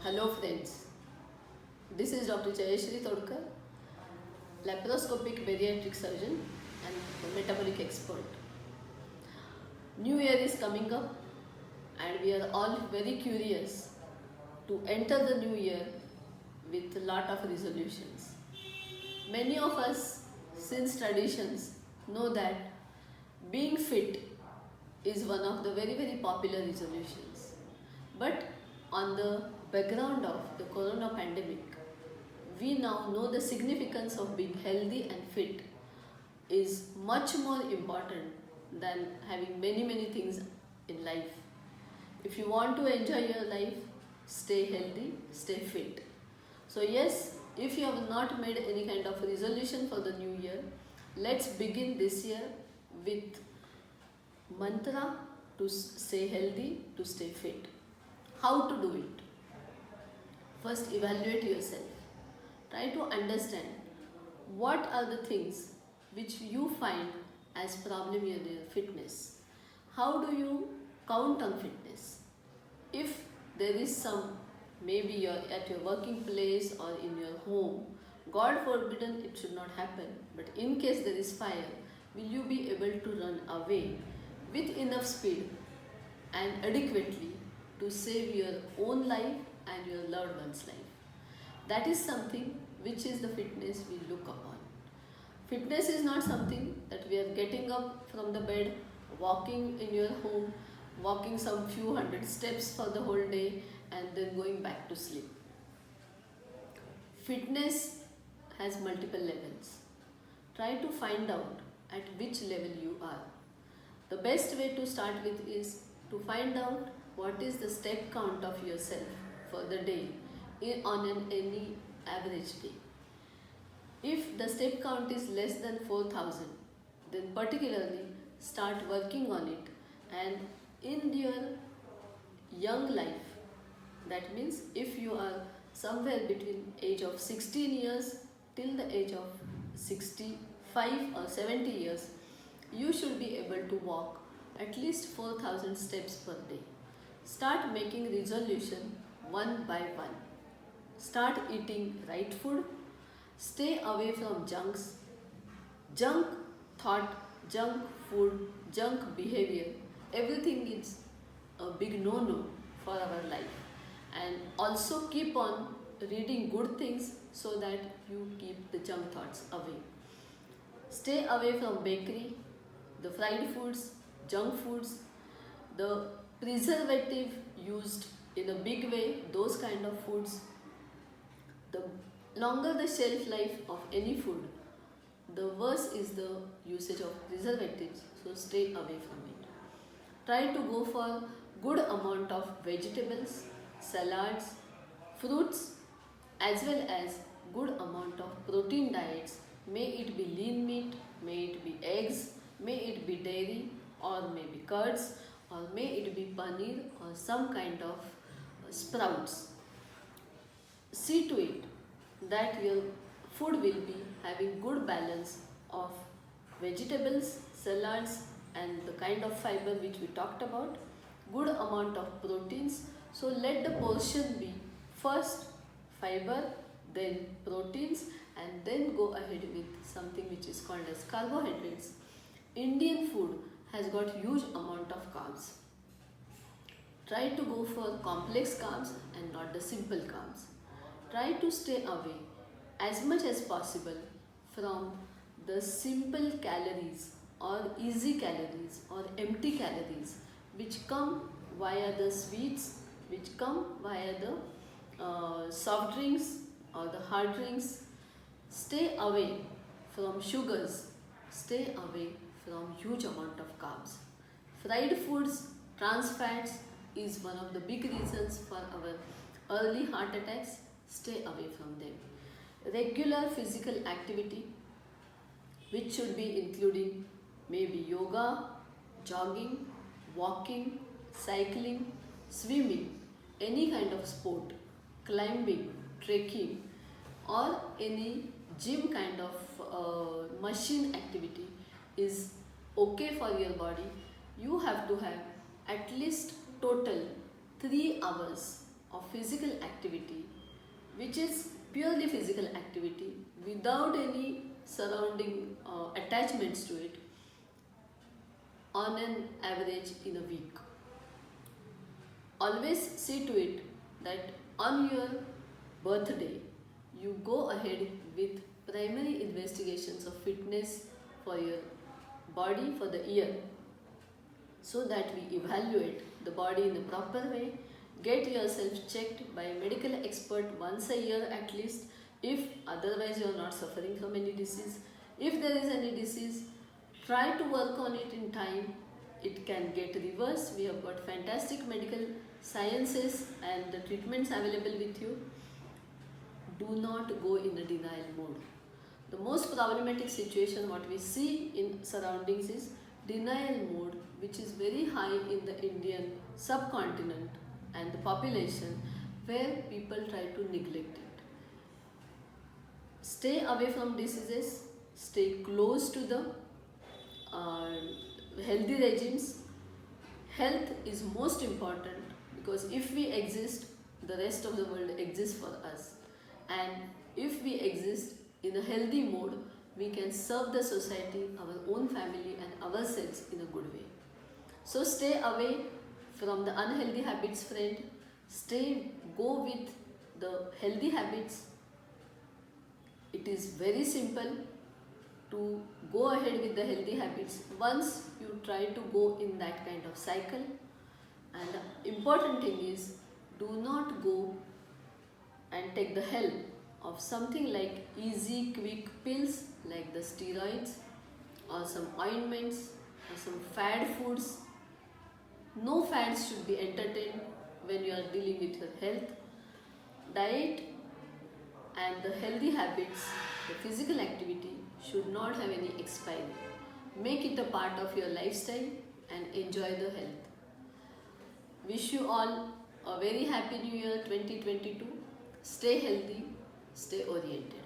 Hello friends, this is Dr. Jayashri Todkar, laparoscopic bariatric surgeon and metabolic expert. New year is coming up and we are all very curious to enter the new year with a lot of resolutions. Many of us, since traditions, know that being fit is one of the very popular resolutions. But on the background of the corona pandemic, we now know the significance of being healthy and fit is much more important than having many things in life. If you want to enjoy your life, stay healthy, stay fit. So yes, if you have not made any kind of resolution for the new year, let's begin this year with mantra to stay healthy, to stay fit. How to do it? First, evaluate yourself. Try to understand what are the things which you find as problem in your fitness. How do you count on fitness? If there is some, maybe you're at your working place or in your home, God forbidden it should not happen, but in case there is fire, will you be able to run away with enough speed and adequately to save your own life and your loved one's life? That is something which is the fitness we look upon. Fitness is not something that we are getting up from the bed, walking in your home, walking some few hundred steps for the whole day and then going back to sleep. Fitness has multiple levels. Try to find out at which level you are. The best way to start with is to find out what is the step count of yourself for the day on any average day. If the step count is less than 4,000, then particularly start working on it, and in your young life, that means if you are somewhere between age of 16 years till the age of 65 or 70 years, you should be able to walk at least 4,000 steps per day. Start making resolution one by one. Start eating right food. Stay away from junks. Junk thought, junk food, junk behavior, everything is a big no-no for our life. And also keep on reading good things so that you keep the junk thoughts away. Stay away from bakery, the fried foods, junk foods, the preservative used in a big way, those kind of foods. The longer the shelf life of any food, the worse is the usage of preservatives, so stay away from it. Try to go for good amount of vegetables, salads, fruits, as well as good amount of protein diets. May it be lean meat, may it be eggs, may it be dairy, or maybe curds, or may it be paneer or some kind of sprouts. See to it that your food will be having good balance of vegetables, salads, and the kind of fiber which we talked about, good amount of proteins. So let the portion be first fiber, then proteins, and then go ahead with something which is called as carbohydrates. Indian food has got huge amount of carbs. Try to go for complex carbs and not the simple carbs. Try to stay away as much as possible from the simple calories or easy calories or empty calories which come via the sweets, which come via the soft drinks or the hard drinks. Stay away from sugars, stay away from huge amount of carbs. Fried foods, trans fats is one of the big reasons for our early heart attacks. Stay away from them. Regular physical activity, which should be including maybe yoga, jogging, walking, cycling, swimming, any kind of sport, climbing, trekking, or any gym kind of machine activity is okay for your body. You have to have at least total 3 hours of physical activity, which is purely physical activity without any surrounding attachments to it, on an average in a week. Always see to it that on your birthday you go ahead with primary investigations of fitness for your body for the year, so that we evaluate the body in the proper way. Get yourself checked by a medical expert once a year at least, if otherwise you are not suffering from any disease. If there is any disease, try to work on it in time. It can get reversed. We have got fantastic medical sciences and the treatments available with you. Do not go in a denial mode. The most problematic situation what we see in surroundings is denial mode, which is very high in the Indian subcontinent and the population, where people try to neglect it. Stay away from diseases, stay close to the healthy regimes. Health is most important, because if we exist, the rest of the world exists for us. And if we exist in a healthy mode, we can serve the society, our own family and ourselves in a good way. So stay away from the unhealthy habits, friend. Go with the healthy habits. It is very simple to go ahead with the healthy habits once you try to go in that kind of cycle. And the important thing is, do not go and take the help of something like easy quick pills like the steroids or some ointments or some fad foods. No fads should be entertained when you are dealing with your health. Diet and the healthy habits, the physical activity should not have any expiry. Make it a part of your lifestyle and enjoy the health. Wish you all a very happy new year 2022. Stay healthy, stay oriented.